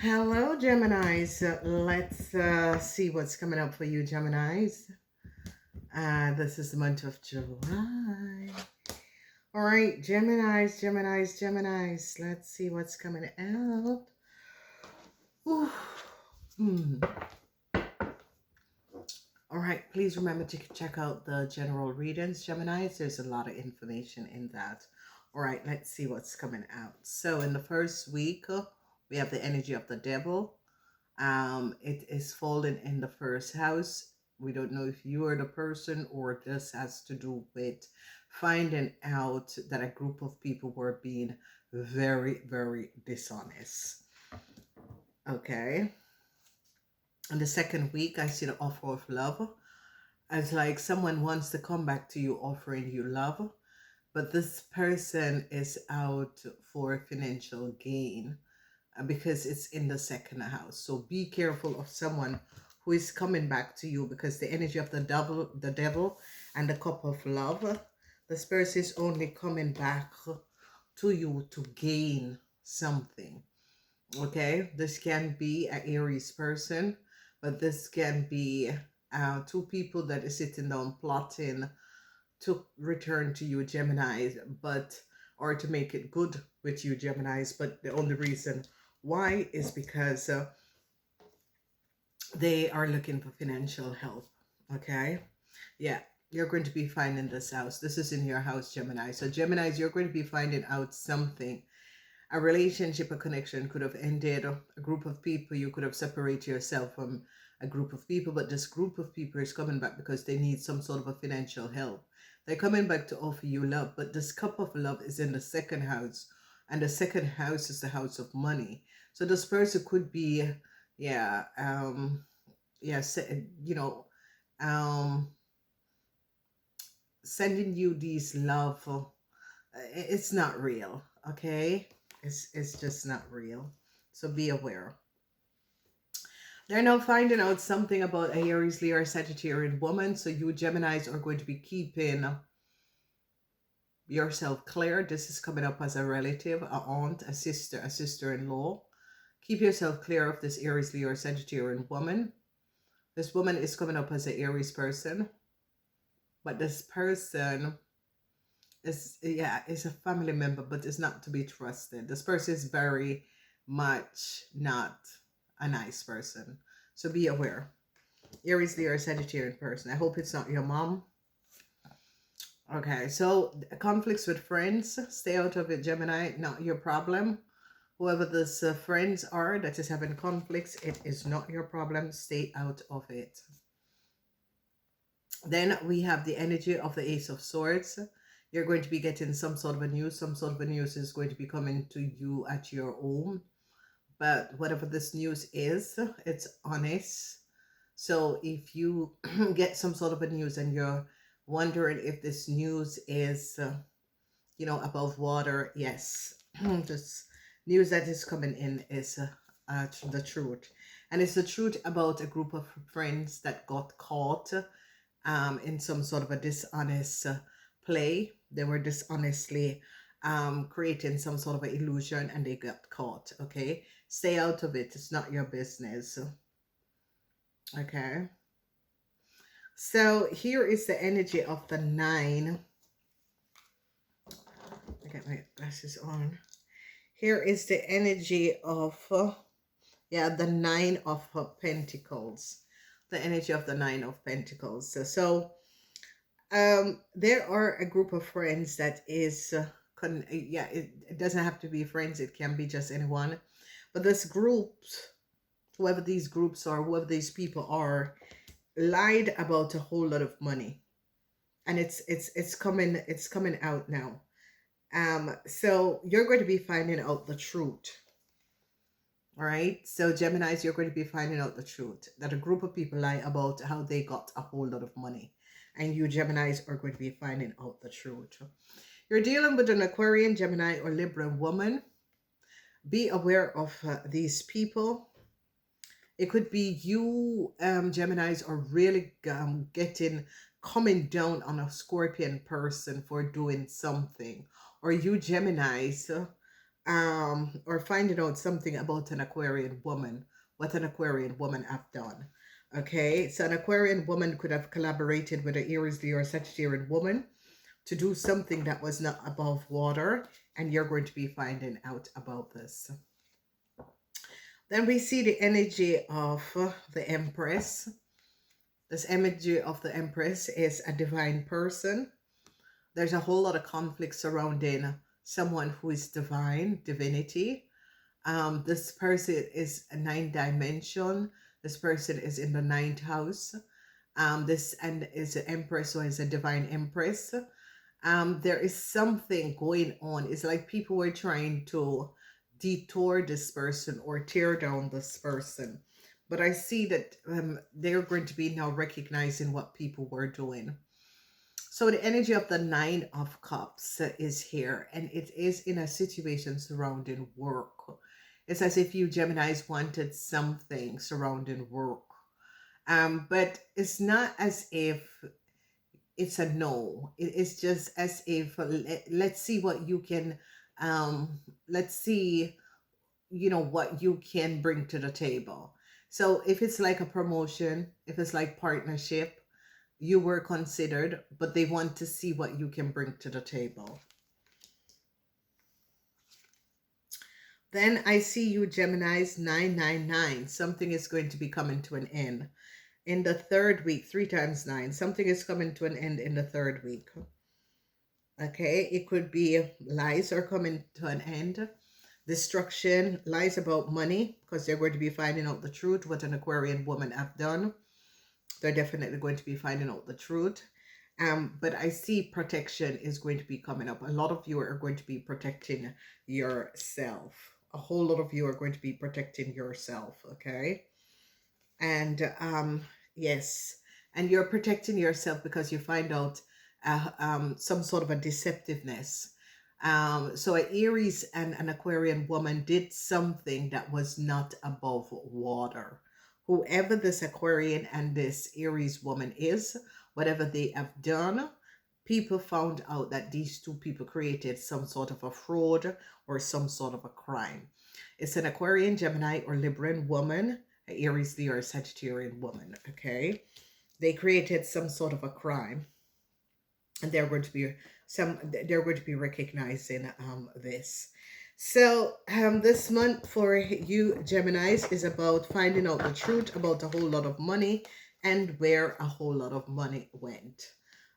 Hello, Geminis. Let's see what's coming up for you, Geminis. This is the month of July. All right, Geminis. Let's see what's coming out. Ooh. Hmm. All right, please remember to check out the general readings, Geminis. There's a lot of information in that. All right, let's see what's coming out. So in the first week, we have the energy of the devil. It is falling in the first house. We don't know if you are the person or this has to do with finding out that a group of people were being very, very dishonest. Okay. And the second week, I see the offer of love as like someone wants to come back to you offering you love, but this person is out for financial gain because it's in the second house. So be careful of someone who is coming back to you because the energy of the devil and the cup of love, this person is only coming back to you to gain something. Okay, this can be an Aries person, but this can be two people that is sitting down plotting to return to you, Geminis, but or to make it good with you, Geminis. But the only reason why is because they are looking for financial help. Okay, yeah, you're going to be finding this house. This is in your house, Gemini. So Geminis, you're going to be finding out something. A relationship, a connection could have ended. A group of people, you could have separated yourself from a group of people, but this group of people is coming back because they need some sort of a financial help. They're coming back to offer you love, but this cup of love is in the second house, and the second house is the house of money. So this person could be, yeah, yeah, you know, um, sending you these love. It's not real, okay? It's just not real. So be aware. They're now finding out something about a Aries, Leo, or Sagittarian woman. So you Geminis are going to be keeping yourself clear. This is coming up as a relative, a aunt, a sister-in-law. Keep yourself clear of this Aries, Leo, or Sagittarian woman. This woman is coming up as an Aries person, but this person is a family member, but is not to be trusted. This person is very much not a nice person. So be aware. Aries, Leo, or Sagittarian person. I hope it's not your mom. Okay, so conflicts with friends, stay out of it, Gemini, not your problem. Whoever these friends are that is having conflicts, it is not your problem, stay out of it. Then we have the energy of the Ace of Swords. You're going to be getting some sort of a news. Some sort of a news is going to be coming to you at your home. But whatever this news is, it's honest. So if you get some sort of a news and you're wondering if this news is, above water, yes. This news that is coming in is the truth. And it's the truth about a group of friends that got caught in some sort of a dishonest play. They were dishonestly creating some sort of an illusion and they got caught. Okay, stay out of it. It's not your business. Okay, so here is the energy of the 9. I got my glasses on. Here is the energy of the 9 of Pentacles. The energy of the 9 of Pentacles. So there are a group of friends that is it doesn't have to be friends, it can be just anyone, but this group, whoever these groups are, whoever these people are, lied about a whole lot of money, and it's coming out now. So you're going to be finding out the truth. All right, so Geminis, you're going to be finding out the truth that a group of people lie about how they got a whole lot of money, and you Geminis are going to be finding out the truth. You're dealing with an Aquarian, Gemini, or Libra woman. Be aware of these people. It could be you, Geminis, are really coming down on a Scorpion person for doing something, or you Geminis or finding out something about an Aquarian woman, what an Aquarian woman have done. Okay, so an Aquarian woman could have collaborated with an Aries, Leo, or Sagittarian woman to do something that was not above water, and you're going to be finding out about this. Then we see the energy of the Empress. This energy of the Empress is a divine person. There's a whole lot of conflict surrounding someone who is divine, divinity. This person is a 9th dimension. This person is in the 9th house. This and is an Empress, or is a divine Empress. There is something going on. It's like people were trying to detour this person or tear down this person. But I see that they're going to be now recognizing what people were doing. So the energy of the 9 of Cups is here, and it is in a situation surrounding work. It's as if you Geminis wanted something surrounding work. But it's not as if it's a no. It's just as if, let's see what you can, let's see, what you can bring to the table. So if it's like a promotion, if it's like partnership, you were considered, but they want to see what you can bring to the table. Then I see you Geminis 999. Something is going to be coming to an end. In the 3rd week, 3 times 9, something is coming to an end in the 3rd week. Okay, it could be lies are coming to an end. Destruction, lies about money, because they're going to be finding out the truth, what an Aquarian woman have done. They're definitely going to be finding out the truth. But I see protection is going to be coming up. A lot of you are going to be protecting yourself. A whole lot of you are going to be protecting yourself, okay? And yes, and you're protecting yourself because you find out some sort of a deceptiveness. So an Aries and an Aquarian woman did something that was not above water. Whoever this Aquarian and this Aries woman is, whatever they have done, people found out that these two people created some sort of a fraud or some sort of a crime. It's an Aquarian, Gemini, or Libran woman, an Aries, Leo, or Sagittarian woman, okay? They created some sort of a crime, and they're going to be recognizing this. So this month for you Geminis is about finding out the truth about a whole lot of money and where a whole lot of money went.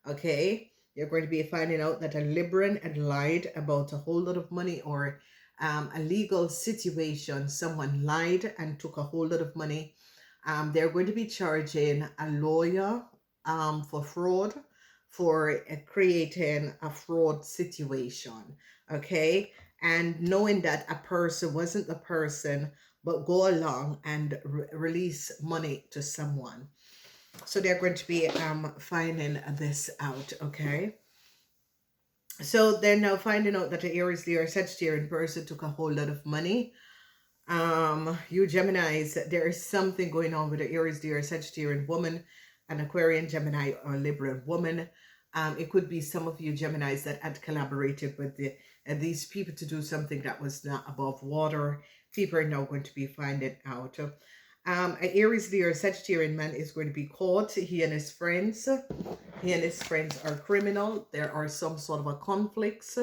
Okay, you're going to be finding out that a Libran had lied about a whole lot of money, or a legal situation. Someone lied and took a whole lot of money. They're going to be charging a lawyer for fraud, for creating a fraud situation, okay? And knowing that a person wasn't the person, but go along and release money to someone. So they're going to be finding this out, okay? So they're now finding out that the Aries, Leo, or Sagittarian person took a whole lot of money. You Geminis, there is something going on with the Aries, Leo, or Sagittarian woman, an Aquarian, Gemini, or Libran woman. It could be some of you Geminis that had collaborated with these people to do something that was not above water. People are now going to be finding out. An Aries, Leo, or Sagittarian man is going to be caught. He and his friends are criminal. There are some sort of a conflicts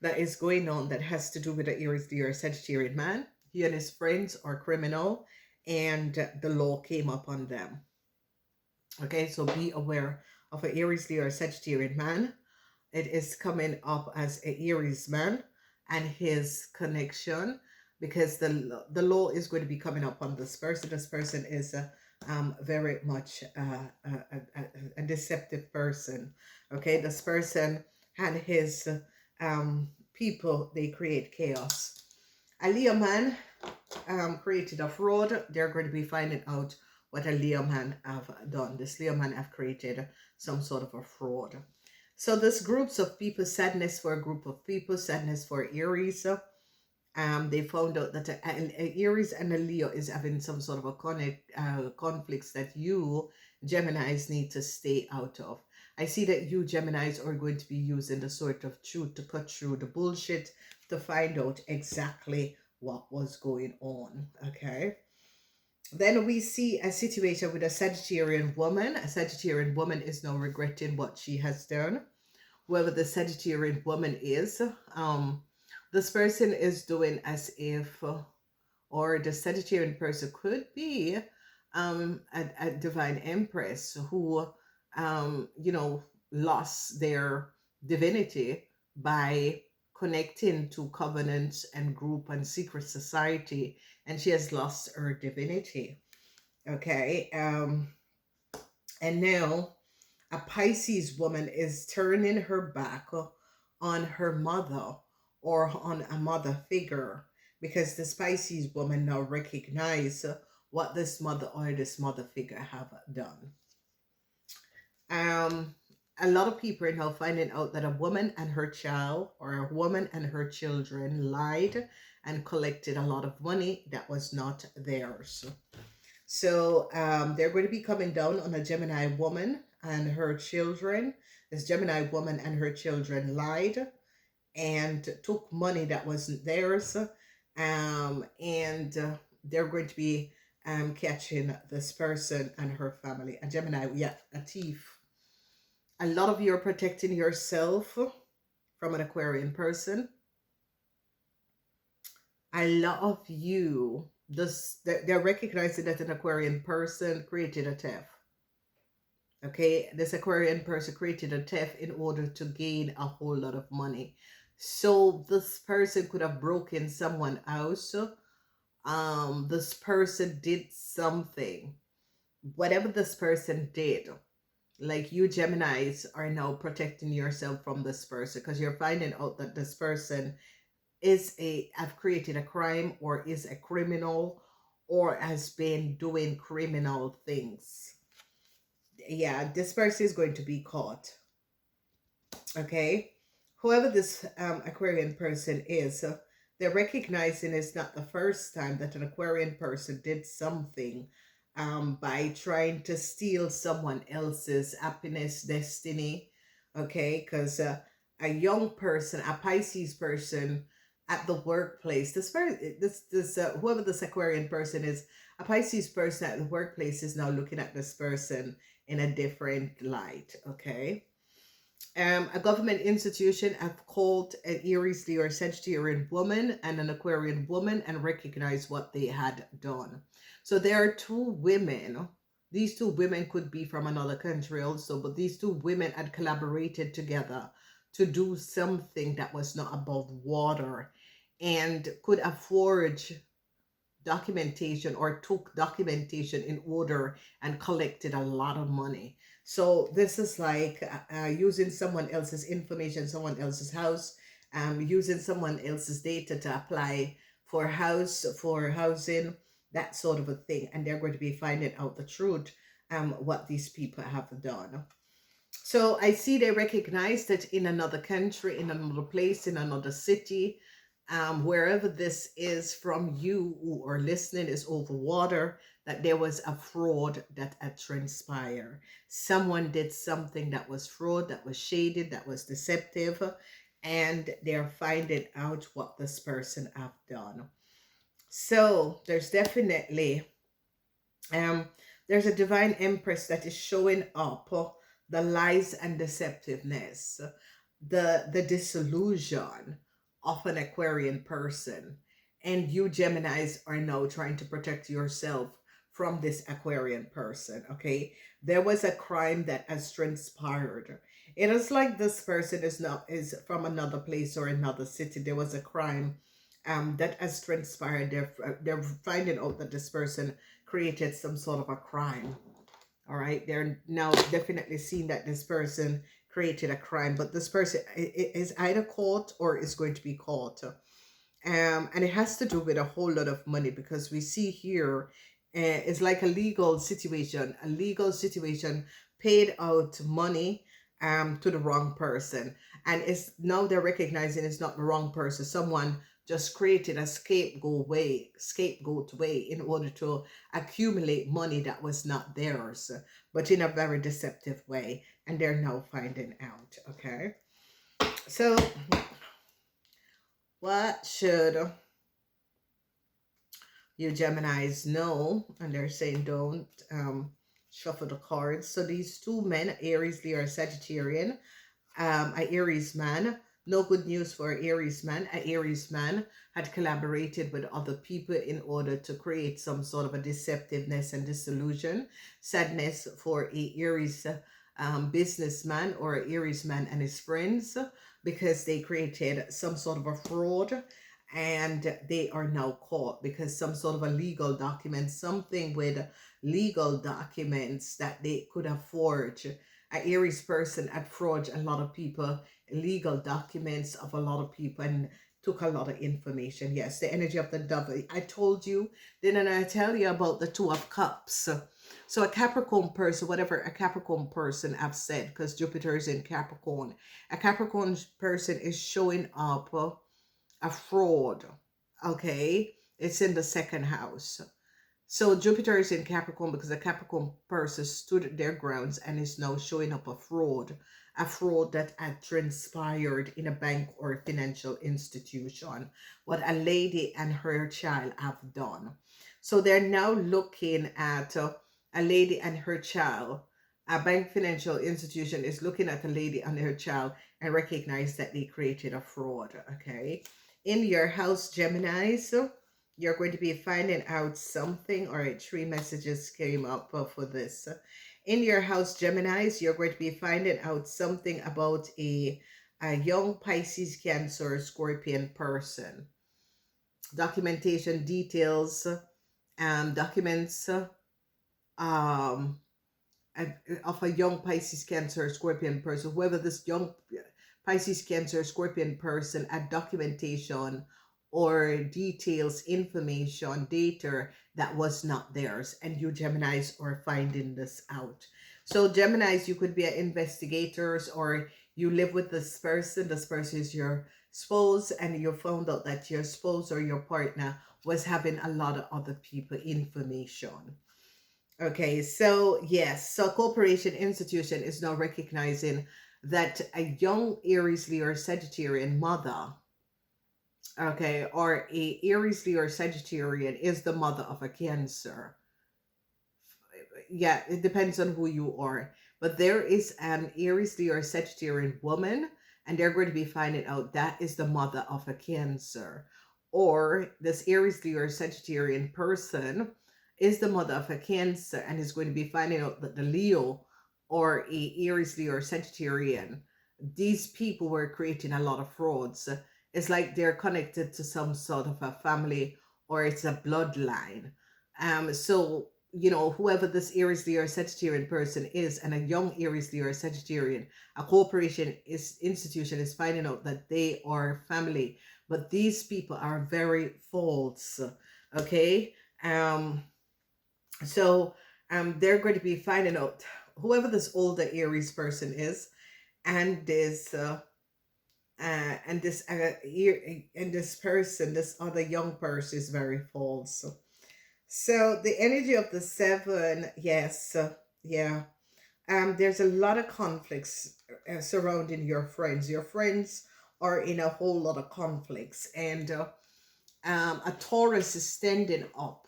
that is going on that has to do with the Aries, Leo, or Sagittarian man. He and his friends are criminal, and the law came upon them. Okay, so be aware of an Aries, Leo, or Sagittarian man. It is coming up as an Aries man and his connection, because the law is going to be coming up on this person. This person is very much a deceptive person. Okay, this person and his people, they create chaos. A Leo man created a fraud. They're going to be finding out what a Leo man have done. This Leo man have created some sort of a fraud. So this groups of people, sadness for a group of people, sadness for Aries. They found out that an Aries and a Leo is having some sort of a conflicts that you Geminis need to stay out of. I see that you Geminis are going to be using the sort of truth to cut through the bullshit, to find out exactly what was going on. Okay. Then we see a situation with a Sagittarian woman. A Sagittarian woman is now regretting what she has done. Whoever the Sagittarian woman is, this person is doing as if, or the Sagittarian person could be a divine empress who, lost their divinity by connecting to covenants and group and secret society, and she has lost her divinity. Okay. And now a Pisces woman is turning her back on her mother or on a mother figure, because this Pisces woman now recognize what this mother or this mother figure have done. A lot of people are now finding out that a woman and her child, or a woman and her children, lied and collected a lot of money that was not theirs. So they're going to be coming down on a Gemini woman and her children. This Gemini woman and her children lied and took money that wasn't theirs. And they're going to be catching this person and her family. A Gemini, yeah, a thief. A lot of you are protecting yourself from an Aquarian person. A lot of you, they're recognizing that an Aquarian person created a theft. Okay, this Aquarian person created a theft in order to gain a whole lot of money. So this person could have broken someone else. This person did something. Whatever this person did, like you Geminis are now protecting yourself from this person, because you're finding out that this person have created a crime, or is a criminal, or has been doing criminal things. Yeah, this person is going to be caught. Okay, whoever this Aquarian person is, they're recognizing it's not the first time that an Aquarian person did something by trying to steal someone else's happiness, destiny. Okay, because a young person, a Pisces person at the workplace, whoever this Aquarian person is, a Pisces person at the workplace is now looking at this person in a different light. Okay. A government institution have called an Aries, Leo, or Sagittarian woman and an Aquarian woman and recognized what they had done. So there are two women. These two women could be from another country also, but these two women had collaborated together to do something that was not above water, and could afford documentation, or took documentation in order and collected a lot of money. So this is like using someone else's information, someone else's house, using someone else's data to apply for housing, that sort of a thing. And they're going to be finding out the truth, what these people have done. So I see they recognize that in another country, in another place, in another city, wherever this is from, you who are listening is over water, that there was a fraud that had transpired. Someone did something that was fraud, that was shaded, that was deceptive, and they're finding out what this person have done. So there's definitely there's a divine empress that is showing up the lies and deceptiveness, the disillusion of an Aquarian person. And you Geminis are now trying to protect yourself from this Aquarian person. Okay, there was a crime that has transpired. It is like this person is from another place or another city. There was a crime that has transpired. They're finding out that this person created some sort of a crime. All right, they're now definitely seeing that this person created a crime, but this person is either caught or is going to be caught. And it has to do with a whole lot of money, because we see here it's like a legal situation. A legal situation paid out money to the wrong person, and it's now they're recognizing it's not the wrong person. Someone just created a scapegoat way in order to accumulate money that was not theirs, but in a very deceptive way, and they're now finding out. Okay, so What should you Geminis know? And they're saying don't shuffle the cards. So these two men, Aries, Leo, or Sagittarian, a Aries man. No good news for a Aries man. A Aries man had collaborated with other people in order to create some sort of a deceptiveness and disillusion. Sadness for a Aries businessman or a Aries man and his friends, because they created some sort of a fraud and they are now caught because some sort of a legal document, something with legal documents that they could have forged. An Aries person had forged a lot of people, legal documents of a lot of people, and took a lot of information. Yes, the energy of the devil. I told you, didn't I tell you about the Two of Cups? So a Capricorn person, whatever a Capricorn person have said, because Jupiter is in Capricorn, a Capricorn person is showing up a fraud. Okay, it's in the second house. So Jupiter is in Capricorn because a Capricorn person stood their grounds and is now showing up a fraud that had transpired in a bank or a financial institution, what a lady and her child have done. So they're now looking at a lady and her child. A bank financial institution is looking at a lady and her child and recognize that they created a fraud. Okay. In your house, Geminis, you're going to be finding out something. All right, 3 messages came up for this. In your house, Geminis, you're going to be finding out something about a young Pisces, Cancer, Scorpion person. Documentation details, documents of a young Pisces, Cancer, Scorpion person. Whoever this young Pisces, Cancer, Scorpion person, a documentation or details, information, data that was not theirs, and you Geminis are finding this out. So Geminis, you could be an investigators, or you live with this person is your spouse, and you found out that your spouse or your partner was having a lot of other people information. Okay, so yes, so corporation institution is now recognizing that a young Aries, Leo, or Sagittarian mother, okay, or a Aries, Leo, or Sagittarian is the mother of a Cancer. Yeah, it depends on who you are. But there is an Aries, Leo, or Sagittarian woman, and they're going to be finding out that is the mother of a Cancer. Or this Aries, Leo, or Sagittarian person is the mother of a Cancer and is going to be finding out that the Leo or a Aries, Leo, or Sagittarian, these people were creating a lot of frauds. It's like they're connected to some sort of a family or it's a bloodline. So whoever this Aries, Leo, or Sagittarian person is, and a young Aries, Leo, or Sagittarian, a corporation institution is finding out that they are family, but these people are very false. Okay. So they're going to be finding out whoever this older Aries person is, and this and this person, this other young person, is very false. So the energy of the 7, yes, yeah. There's a lot of conflicts surrounding your friends. Your friends are in a whole lot of conflicts, and a Taurus is standing up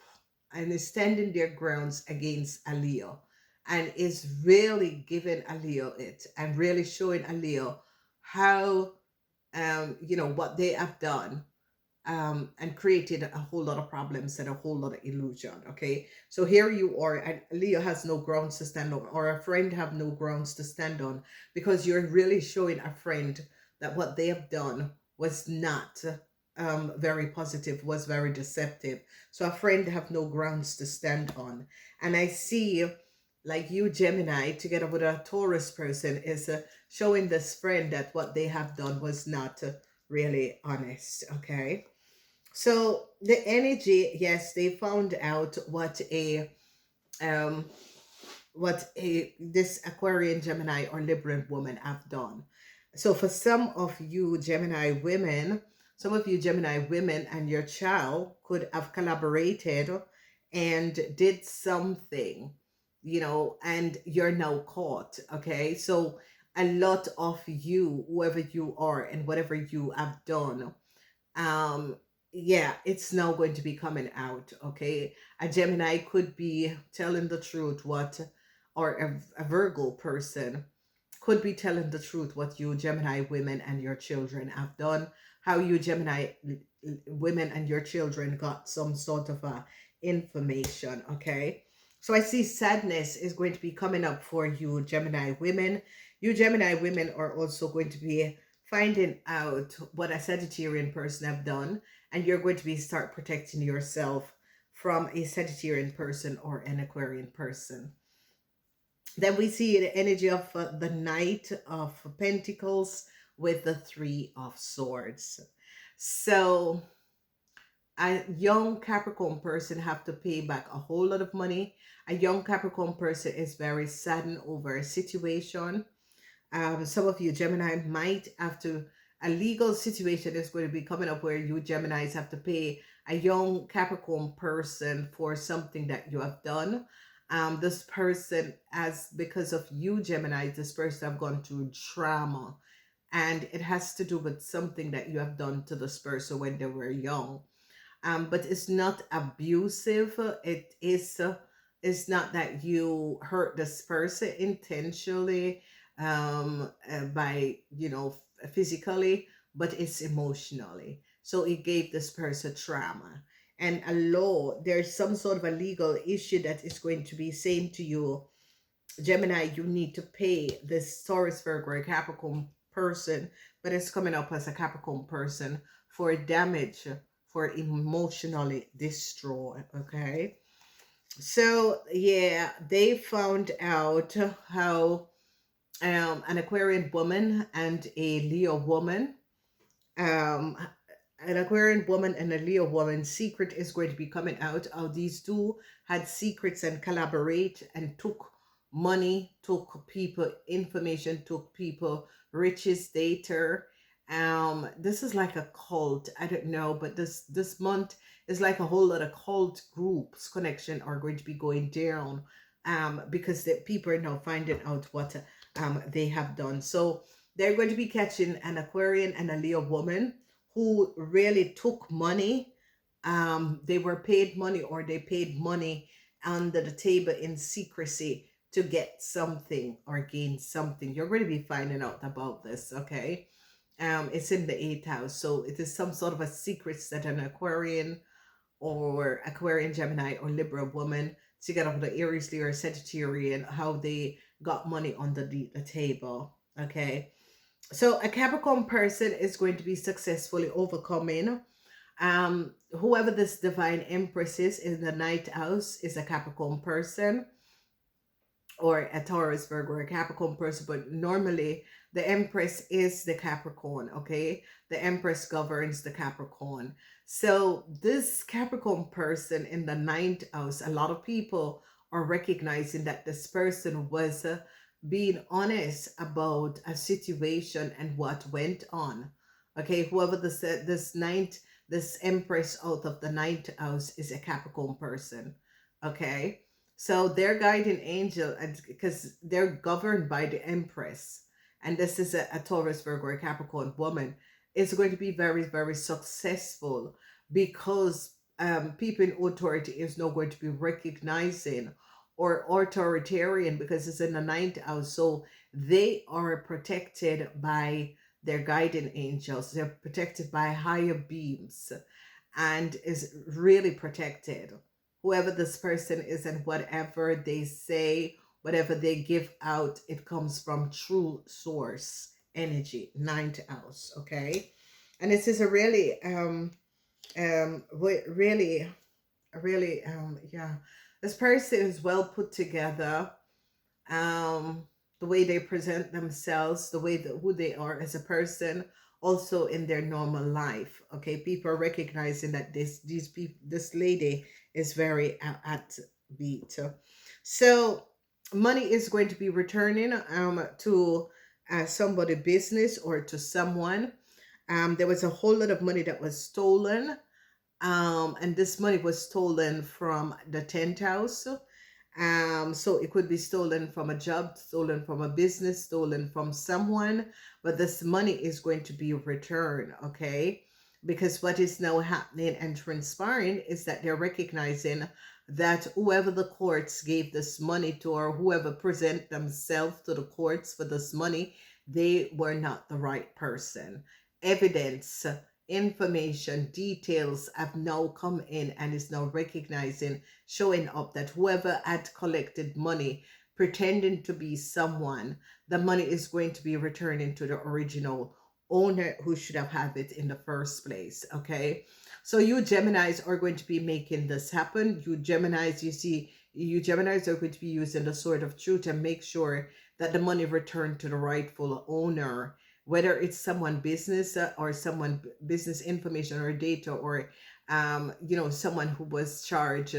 and is standing their grounds against a Leo, and is really giving a Leo it and really showing a Leo how what they have done, and created a whole lot of problems and a whole lot of illusion. Okay, so here you are, and Leo has no grounds to stand on, or a friend have no grounds to stand on, because you're really showing a friend that what they have done was not very positive, was very deceptive. So a friend have no grounds to stand on. And I see, like you Gemini together with a Taurus person is showing this friend that what they have done was not really honest. Okay, so the energy, yes, they found out what this Aquarian, Gemini, or Libran woman have done. So for some of you Gemini women, and your child could have collaborated and did something, and you're now caught. Okay, so a lot of you, whoever you are and whatever you have done, um yeah, it's now going to be coming out. Okay, a Gemini could be telling the truth, what, or a Virgo person could be telling the truth, what you Gemini women and your children have done, how you Gemini women and your children got some sort of information. Okay, so I see sadness is going to be coming up for you Gemini women. You Gemini women are also going to be finding out what a Sagittarian person have done, and you're going to be start protecting yourself from a Sagittarian person or an Aquarian person. Then we see the energy of the Knight of Pentacles with the Three of Swords. So a young Capricorn person have to pay back a whole lot of money. A young Capricorn person is very saddened over a situation. Some of you Gemini might have to, a legal situation is going to be coming up where you Geminis have to pay a young Capricorn person for something that you have done. This person, as because of you Gemini, this person have gone through trauma, and it has to do with something that you have done to this person when they were young. But it's not abusive. It is it's not that you hurt this person intentionally, by, physically, but it's emotionally. So it gave this person trauma. And a law, there's some sort of a legal issue that is going to be saying to you, Gemini, you need to pay this Taurus, Virgo, or Capricorn person, but it's coming up as a Capricorn person, for damage, for emotionally destroy. Okay. So yeah, they found out how an Aquarian woman and a Leo woman, um, an Aquarian woman and a Leo woman secret is going to be coming out. How these two had secrets and collaborate and took money, took people information, took people riches, data. This is like a cult. I don't know, but this month is like a whole lot of cult groups connection are going to be going down. Because the people are now finding out what they have done. So they're going to be catching an Aquarian and a Leo woman who really took money. They were paid money, or they paid money under the table in secrecy to get something or gain something. You're going to be finding out about this. Okay. It's in the 8th house. So it is some sort of a secret that an Aquarian or Aquarian, Gemini, or Libra woman together with the Aries, Leo, or Sagittarian, how they got money under the table. Okay. So a Capricorn person is going to be successfully overcoming. Whoever this divine empress is in the 9th house is a Capricorn person, or a Taurus, Virgo, or a Capricorn person, but normally the Empress is the Capricorn. Okay, the Empress governs the Capricorn. So this Capricorn person in the 9th house, a lot of people are recognizing that this person was being honest about a situation and what went on. Okay, whoever this Empress out of the 9th house is a Capricorn person. Okay, so their guiding angel, and because they're governed by the Empress, and this is a Taurus, Virgo, or Capricorn woman, is going to be very, very successful, because people in authority is not going to be recognizing or authoritarian, because it's in the 9th house. So they are protected by their guiding angels. They're protected by higher beings, and is really protected. Whoever this person is, and whatever they say, whatever they give out, it comes from true source energy, 9th house. Okay. And this is a really really yeah, this person is well put together. The way they present themselves, the way that who they are as a person, also in their normal life. Okay, people are recognizing that this lady is very at beat. So money is going to be returning to somebody business or to someone. There was a whole lot of money that was stolen, and this money was stolen from the 10th house. So it could be stolen from a job, stolen from a business, stolen from someone, but this money is going to be returned. Okay, because what is now happening and transpiring is that they're recognizing that whoever the courts gave this money to, or whoever present themselves to the courts for this money, they were not the right person. Evidence, information, details have now come in and is now recognizing, showing up that whoever had collected money pretending to be someone, the money is going to be returning to the original owner who should have had it in the first place. Okay, so you Geminis are going to be making this happen. You Geminis, you see, you Geminis are going to be using the sword of truth to make sure that the money returned to the rightful owner, whether it's someone business or someone business information or data, or someone who was charged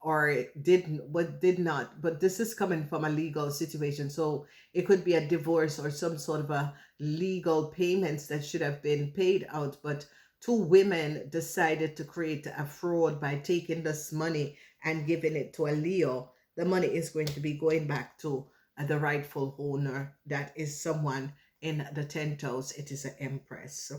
or did not, but this is coming from a legal situation. So it could be a divorce or some sort of a legal payments that should have been paid out, but two women decided to create a fraud by taking this money and giving it to a Leo. The money is going to be going back to the rightful owner. That is someone in the 10th house. It is an Empress.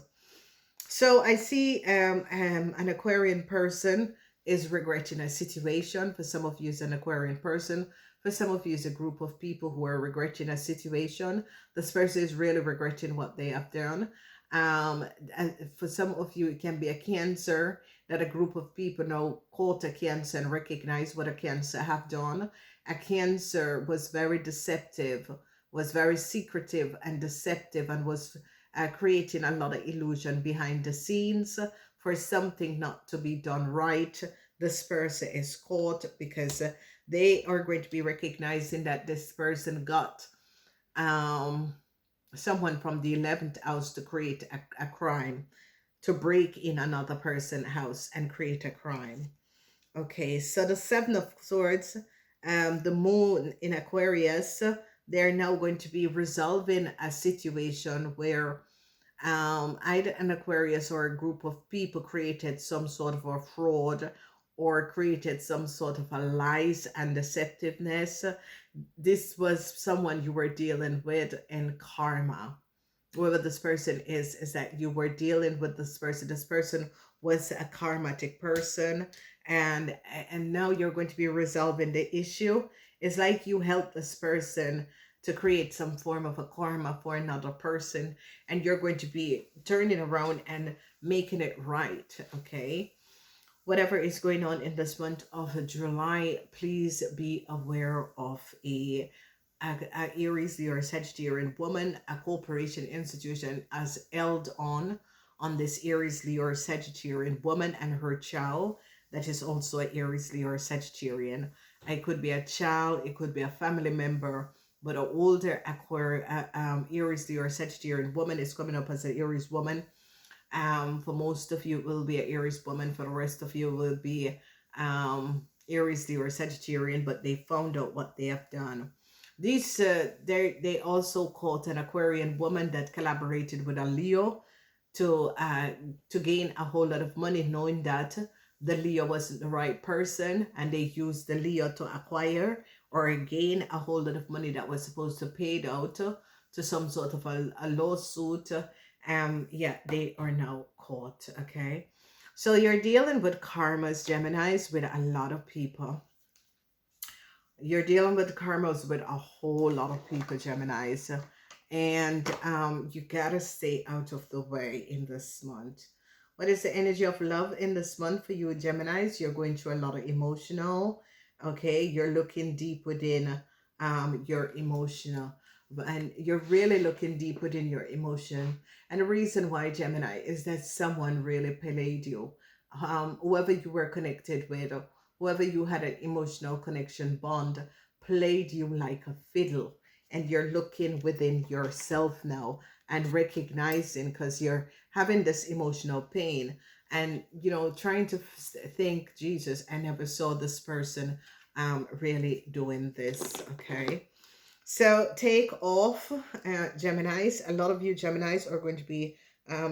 So I see an Aquarian person is regretting a situation. For some of you, it's an Aquarian person. For some of you, it's a group of people who are regretting a situation. This person is really regretting what they have done. And for some of you, it can be a Cancer, that a group of people now caught a Cancer and recognize what a Cancer have done. A Cancer was very deceptive, was very secretive and deceptive, and was creating a lot of illusion behind the scenes for something not to be done right. This person is caught because they are going to be recognizing that this person got someone from the 11th house to create a crime, to break in another person's house and create a crime. Okay, so the 7 of Swords, the moon in Aquarius, they're now going to be resolving a situation where either an Aquarius or a group of people created some sort of a fraud or created some sort of a lies and deceptiveness. This was someone you were dealing with in karma. Whoever this person is that you were dealing with this person. This person was a karmatic person, and now you're going to be resolving the issue. It's like you helped this person to create some form of a karma for another person, and you're going to be turning around and making it right. Okay, whatever is going on in this month of July, please be aware of a Aries, Leo, or Sagittarian woman. A corporation institution has held on this Aries, Leo, or Sagittarian woman and her child that is also an Aries, Leo, or Sagittarian. It could be a child, it could be a family member, but an older Aries, Leo, or Sagittarian woman is coming up as an Aries woman. For most of you, it will be an Aries woman. For the rest of you, it will be Aries, Leo, or Sagittarian, but they found out what they have done. These they also caught an Aquarian woman that collaborated with a Leo to gain a whole lot of money, knowing that the Leo wasn't the right person, and they used the Leo to acquire or gain a whole lot of money that was supposed to pay out to some sort of a lawsuit. Yeah, they are now caught. Okay, so you're dealing with karmas, Geminis, with a lot of people. You're dealing with karmas with a whole lot of people, Geminis, and you gotta stay out of the way in this month. What is the energy of love in this month for you, Geminis? You're going through a lot of emotional. Okay, you're looking deep within your emotional, and you're really looking deep within your emotion. And the reason why, Gemini, is that someone really played you. Whoever you were connected with, or whoever you had an emotional connection bond, played you like a fiddle. And you're looking within yourself now and recognizing, because you're having this emotional pain and, you know, trying to think, Jesus, I never saw this person really doing this. Okay, so take off, Geminis. A lot of you Geminis are going to be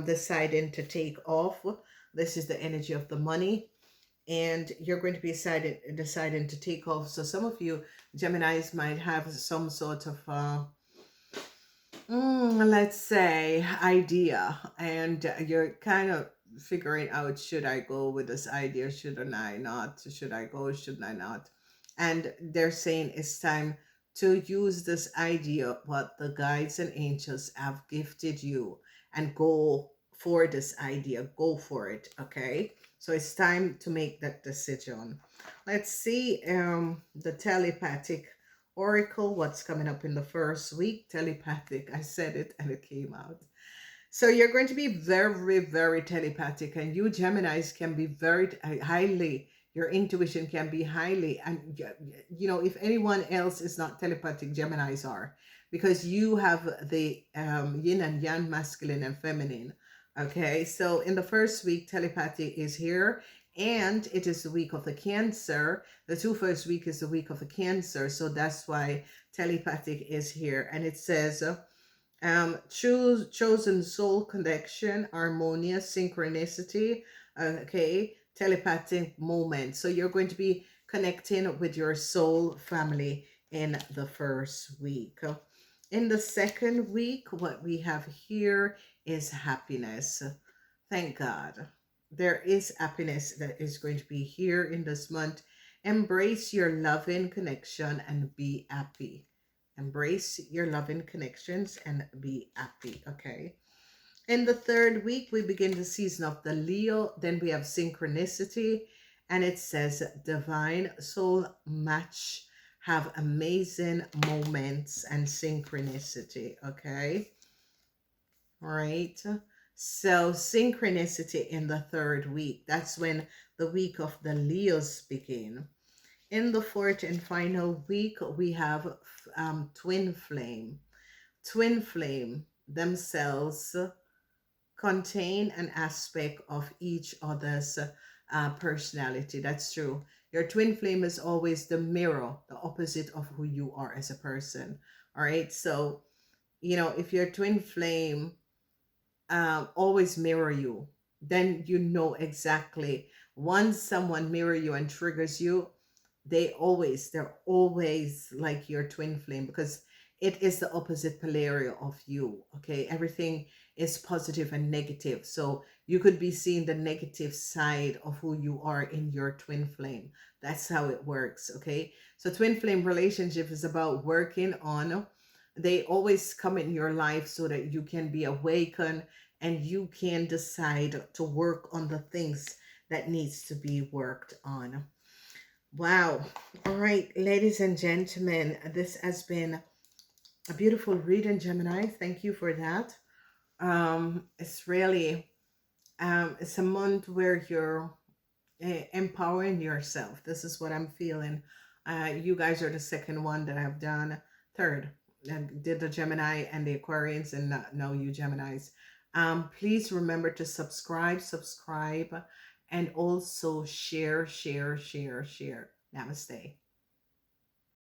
deciding to take off. This is the energy of the money, and you're going to be deciding to take off. So some of you Geminis might have some sort of let's say idea, and you're kind of figuring out, should I go with this idea, should I not, should I go, should I not? And they're saying it's time to use this idea, what the guides and angels have gifted you, and go for this idea, go for it. Okay, so it's time to make that decision. Let's see the telepathic oracle, what's coming up in the first week. Telepathic, I said it and it came out. So you're going to be very, very telepathic, and you Geminis can be very highly, your intuition can be highly, and if anyone else is not telepathic, Geminis are, because you have the yin and yang, masculine and feminine. Okay, so in the first week, telepathy is here, and it is the week of the Cancer. The first week is the week of the Cancer, so that's why telepathic is here, and it says. Chosen soul connection, harmonious synchronicity, okay, telepathic moment. So you're going to be connecting with your soul family in the first week. In the second week, what we have here is happiness. Thank God. There is happiness that is going to be here in this month. Embrace your loving connection and be happy. Embrace your loving connections and be happy. Okay. In the third week, we begin the season of the Leo. Then we have synchronicity, and it says divine soul match, have amazing moments and synchronicity. Okay. All right. So synchronicity in the third week. That's when the week of the Leos begin. In the fourth and final week, we have twin flame. Twin flame themselves contain an aspect of each other's personality. That's true. Your twin flame is always the mirror, the opposite of who you are as a person. All right. So, if your twin flame always mirror you, then you know exactly. Once someone mirror you and triggers you, they're always like your twin flame, because it is the opposite polarity of you. Okay, everything is positive and negative, so you could be seeing the negative side of who you are in your twin flame. That's how it works. Okay, so twin flame relationship is about working on, they always come in your life so that you can be awakened and you can decide to work on the things that needs to be worked on. Wow. All right, ladies and gentlemen, this has been a beautiful reading, Gemini. Thank you for that. It's really, it's a month where you're empowering yourself. This is what I'm feeling. You guys are the second one that I've done. Third, and did the Gemini and the Aquarians, and now you Geminis. Please remember to subscribe, and also share. Namaste.